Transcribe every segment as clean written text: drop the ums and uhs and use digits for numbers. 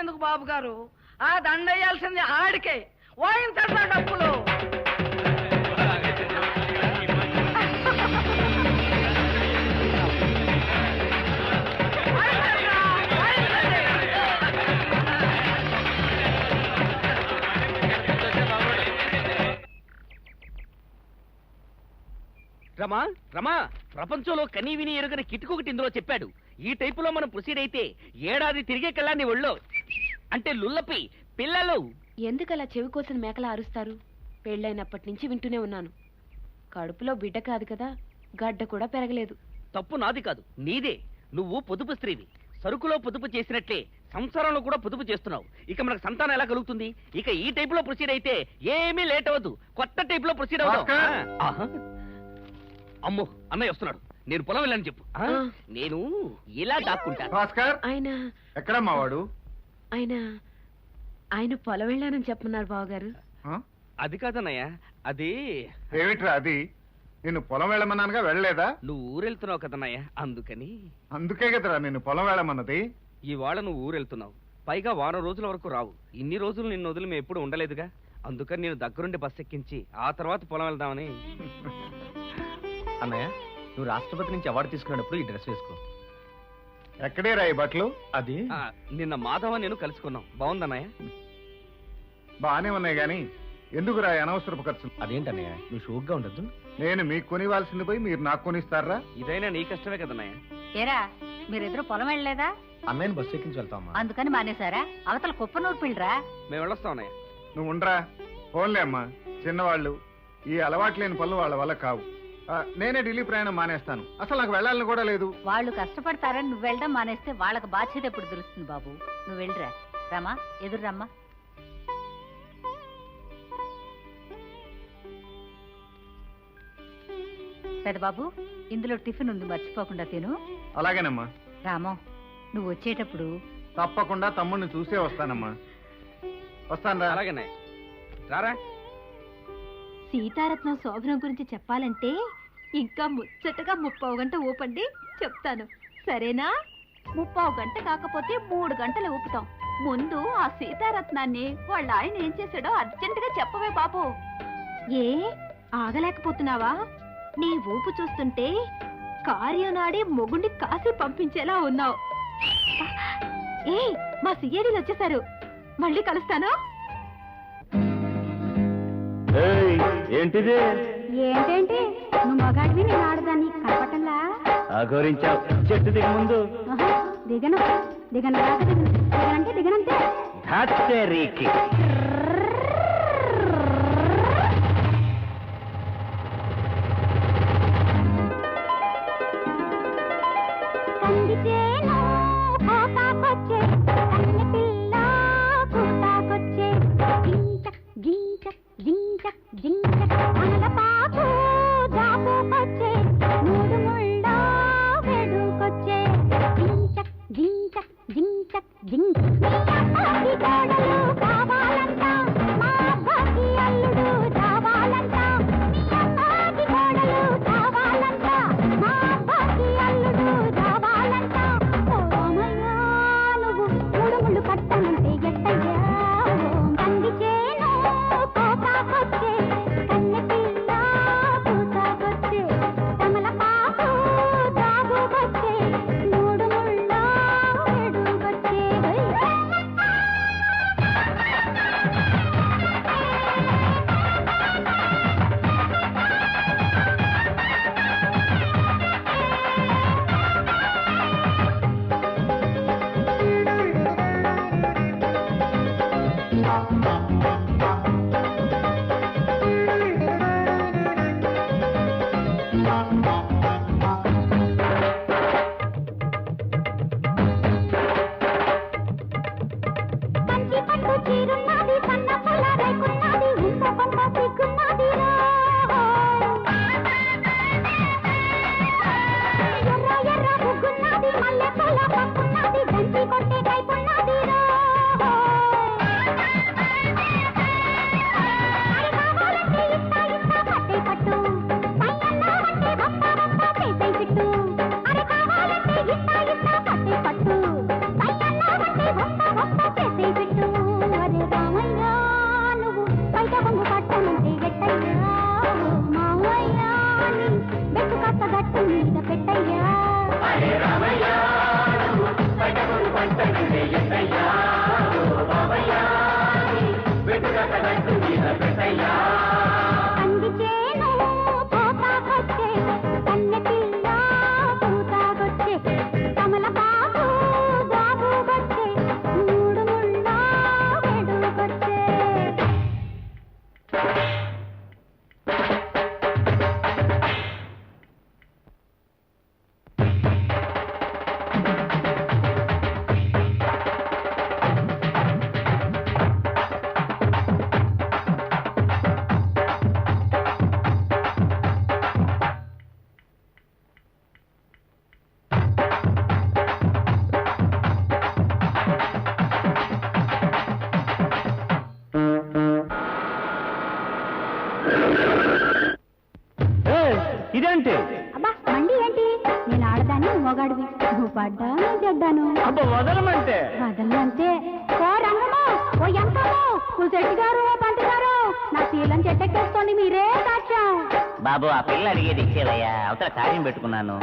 ఎందుకు బాబు గారు? ఆ దండయ్యాల్సింది ఆడికే. వాయించట్లా డబ్బులు. రమా రమా, ప్రపంచంలో కనీ విని ఎరుగని కిటుకొకటి ఇందులో చెప్పాడు. ఈ టైపులో మనం ప్రొసీడ్ అయితే ఏడాది తిరిగే కల్లా నీ ఒళ్ళో అంటే లుల్లపి పిల్లలు. ఎందుకలా చెవి కోసిన మేకలా అరుస్తారు? పెళ్ళైనప్పటి నుంచి వింటూనే ఉన్నాను. కడుపులో బిడ్డ కాదు కదా, గడ్డ కూడా పెరగలేదు. తప్పు నాది కాదు, నీదే. నువ్వు పొదుపు స్త్రీవి. సరుకులో పొదుపు చేసినట్లే సంసారంలో కూడా పొదుపు చేస్తున్నావు. ఇక మనకు సంతానం ఎలా కలుగుతుంది? ఇక ఈ టైపులో ప్రొసీడ్ అయితే ఏమీ లేట్ అవ్వదు. కొత్త టైపులో ప్రొసీడ్ అవుతావు. అమ్మో, అన్నయ్య వస్తున్నాడు. నేను పొలం వెళ్ళని చెప్పు. నేను ఇలా దాక్కుంటా. భాస్కర్, ఆయన ఎక్కడమ్మా వాడు? ఆయన పొలం వెళ్ళానని చెప్పమన్నారు బావగారు. అది కాదన్నయ్య, అది ఏమిట్రా అది? నిన్ను పొలం వెళ్ళమన్నానుగా, వెళ్ళలేదా? నువ్వు ఊరెళ్తున్నావు కదన్నయ్య, అందుకని. అందుకే కదరా నిన్ను పొలం వెళ్ళమన్నది. ఇవాళ నువ్వు ఊరెళ్తున్నావు, పైగా వారం రోజుల వరకు రావు. ఇన్ని రోజులు నిన్ను వదిలి మేము ఎప్పుడు ఉండలేదుగా, అందుకని నేను దగ్గరుండి బస్ ఎక్కించి ఆ తర్వాత పొలం వెళ్దామని. అన్నయ్య, నువ్వు రాష్ట్రపతి నుంచి అవార్డు తీసుకున్నప్పుడు ఈ డ్రెస్ వేసుకో. ఎక్కడే రా ఈ బట్టలు? అది నిన్న మాధవ నేను కలుసుకున్నాం. బాగుందన్నయ్య? బానే ఉన్నాయి గాని ఎందుకురా అనవసరపు ఖర్చు? అదేంటన్నయ్య, నువ్వు షోక్గా ఉండద్దు. నేను మీకు కొనివ్వాల్సింది పోయి మీరు నాకు కొనిస్తారా? ఇదైనా నీ కష్టమే కదన్నయ్య. ఏరా, మీరిద్దరు పొలం వెళ్ళలేదా? అన్నయ్యని బస్సు ఎక్కించి వెళ్తామా? అందుకని మానేశారా? అవతల కుప్ప నూరు పిల్లరా. మేము వెళ్ళొస్తాం అన్నయ్య. నువ్వు ఉండరా. ఫోన్లే అమ్మా, చిన్నవాళ్ళు. ఈ అలవాటు లేని పనులు వాళ్ళ వల్ల కావు. నేనే ఢిల్లీ ప్రయాణం మానేస్తాను. అసలు నాకు వెళ్ళాలని కూడా లేదు. వాళ్ళు కష్టపడతారని నువ్వు వెళ్ళడం మానేస్తే వాళ్ళకి బాధ్యత ఎప్పుడు తెలుస్తుంది బాబు. నువ్వు వెళ్ళిరా. రమ్మా, ఎదురు రమ్మా. పెద్దబాబు, ఇందులో టిఫిన్ ఉంది, మర్చిపోకుండా తిను. అలాగేనమ్మా. రామో, నువ్వు వచ్చేటప్పుడు తప్పకుండా తమ్ముడిని చూసే వస్తానమ్మా. వస్తాను రా. అలాగేనయ్య, రారా. సీతారత్నం శోభనం గురించి చెప్పాలంటే ఇంకా ముచ్చటగా 30 గంట ఊపండి, చెప్తాను. సరేనా? 30 గంట కాకపోతే 3 గంటలు ఊపుతాం. ముందు ఆ సీతారత్నాన్ని వాళ్ళ ఆయన ఏం చేశాడో అర్జెంటుగా చెప్పవే బాబు. ఏ ఆగలేకపోతున్నావా? నీ ఊపు చూస్తుంటే కార్యనాడి మొగుండి కాసి పంపించేలా ఉన్నావు. ఏ మా సిఐడీలు వచ్చేసారు, మళ్ళీ కలుస్తాను. ఏంటిది? ఏంటేంటి? నువ్వు మగాడివి, నేను ఆడదాన్ని. కనపట్టంలా? అఘోరించావు. చెట్టు దిగ ముందు. దిగను దిగను దిగనంటే దిగనంతే. కదలంటే ఓ రంగము ఓ ఎంకము కులశెట్టి గారు ఓ పంట గారు నా శీలం చెట్టెక్కేసుకోండి మీరే సాక్ష్యం. బాబు ఆ పిల్ల అడిగేది ఇచ్చేవయ్యా, అవతల కార్యం పెట్టుకున్నాను.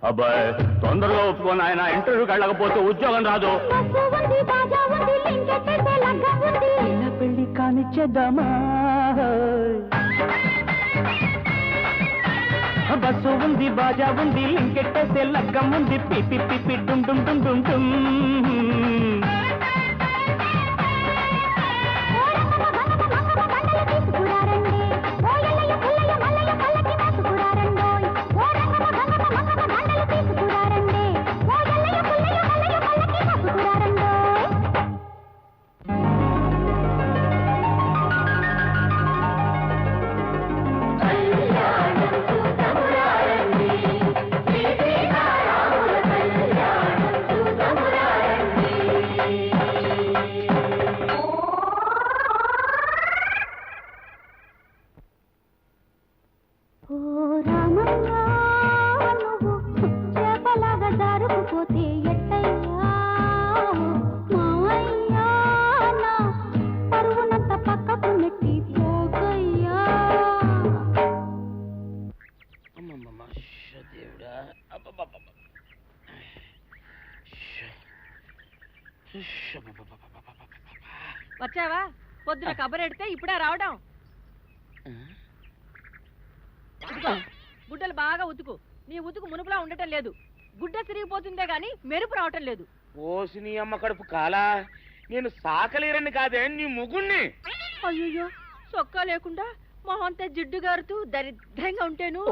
అబ్బాయి తొందరగా ఒప్పుకొని ఆయన ఇంటర్వ్యూకి వెళ్ళకపోతే ఉద్యోగం రాదు. బస్సు ఉంది బాజా ఉంది లింకెట్టేసే లగ్గం ఉంది. ఇలా పెళ్లి కానిచ్చేద్దామా? బస్సు ఉంది బాజా ఉంది లింకెట్టేసే లగ్గం ఉంది పిపి పిపి డుమ్ డుమ్ డుమ్ డుమ్ డుమ్. ఓ రంగమ గంగమ మంగమ దండలు తీసుకురారండి. ఓ ఎల్లయ్య పుల్లయ్య మల్లయ్య పల్లకి మోసుకురారండోయ్. ఓ రంగమ గంగమ మంగమ దండలు తీసుకురారండి. ఓ ఎల్లయ్య పుల్లయ్య మల్లయ్య పల్లకి మోసుకురారండోయ్. ఓ రామయ్య నువ్వు చేపలాగా జారుకుపోతే ఎట్టయ్యా మావయ్య నా పరువునంత పక్కకు నెట్టి పోగయ్యా. దేవుడా వచ్చావా? పొద్దున కబరెడితే ఇప్పుడే రావడం. ఇదిగో, గుడ్డలు బాగా ఉతుకు. నీ ఉతుకు మునుపులా ఉండటం లేదు. గుడ్డ తిరిగిపోతుందే గాని మెరుపు రావటం లేదు. ఓసి నీ అమ్మ కడుపు కాలా, నేను సాకలేరని కాదే నీ ముగుణ్ణి. అయ్యో, సొక్కా లేకుండా మొహంతా జిడ్డు గారుతూ దరిద్రంగా ఉంటేను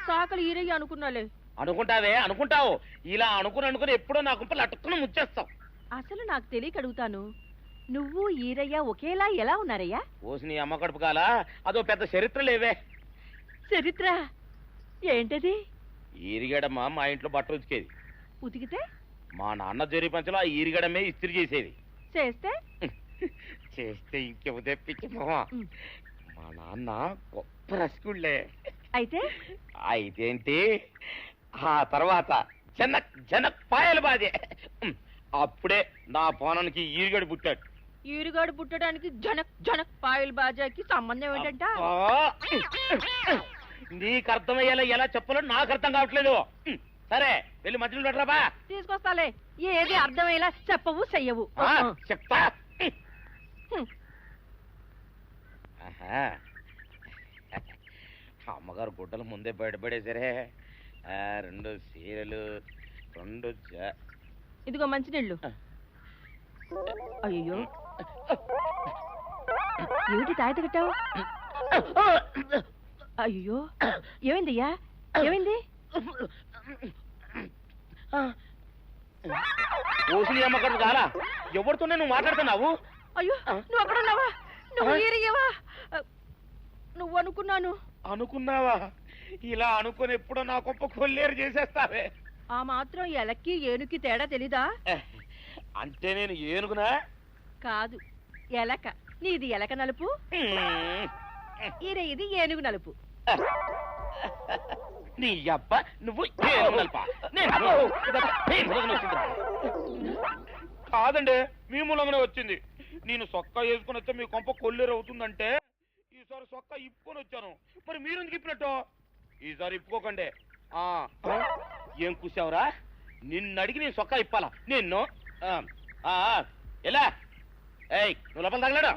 సాకలు ఈరయ్య అనుకున్నాలే. అనుకుంటావే అనుకుంటావు, ఇలా అనుకుని ఎప్పుడో నా గుంపలు అటుక్కుని ముచ్చేస్తావు. అసలు నాకు తెలియక అడుగుతాను, నువ్వు ఈరయ్య ఒకేలా ఎలా ఉన్నారయ్యా? ఓసి నీ అమ్మ కడుపు కాలా, అదో పెద్ద చరిత్ర లేవే. చరిత్ర ఏంటది? ఈరిగడమ్మ మా ఇంట్లో బట్టలు ఉతికేది. ఉతికితే మా నాన్న జరి పంచలో ఆ ఈరిగడమే ఇస్త్రీ చేసేది. చేస్తే చేస్తే ఇంకెవ తెప్పించి మా నాన్న గొప్ప రసికుళ్ళే. అయితే అయితేంటి, ఆ తర్వాత జనక్ పాయలు బాధే. అప్పుడే నా పోనానికి ఈరిగడు పుట్టాడు. ఈరుగాడు పుట్టడానికి జనక్ జనక్ పాయల్ బాజాకి సంబంధం ఏంటంట? నీకు అర్థమయ్యేలా ఎలా చెప్పాలో నాకు అర్థం కావట్లేదు. సరే వెళ్ళి మధ్యలో పెట్టరాబా. తీసుకొస్తాలే, ఏది అర్థమయ్యేలా చెప్పవు చెయ్యవు. చెప్తా. అమ్మగారు గుడ్డలు ముందే బయటపడేసరే. 2 చీరలు 2 ఇదిగో మంచినీళ్ళు. అయ్యో, ఏమిటి తాయత కట్టావు? అయ్యో, ఏమైందయ్యా? ఏమైంది? ఓసిని అమ్మగారు కాలా, ఎవరితోనే నువ్వు మాట్లాడుతున్నావు? అయ్యో, నువ్వు అక్కడ ఉన్నావా? నువ్వు ఈరయ్యవా? నువ్వు అనుకున్నాను. అనుకున్నావా? ఇలా అనుకుని ఎప్పుడో నా గొప్ప కొల్లేరు చేసేస్తావే. ఆ మాత్రం ఎలక్కి ఏనుకి తేడా తెలీదా? అంటే నేను ఏనుగునా? కాదు, ఎలక. నీది ఎలక నలుపు, ఈరయ్యది ఏనుగు నలుపు. నీ అబ్బ నువ్వు ఏనుగు నలుపా? కాదండి, మీ మూలంగానే వచ్చింది. నేను సొక్కా వేసుకుని వస్తే మీ కొంప కొల్లేరు అవుతుందంటే ఈసారి సొక్కా ఇప్పుకొని వచ్చాను. మరి మీరు ఎందుకు ఇప్పినట్టు? ఈసారి ఇప్పుకోకండి. ఏం కూసావురా? నిన్ను అడిగి నేను సొక్కా ఇప్పాలా? నిన్ను ఎలా? ఏయ్, నువ్వు లోపల తగలడు.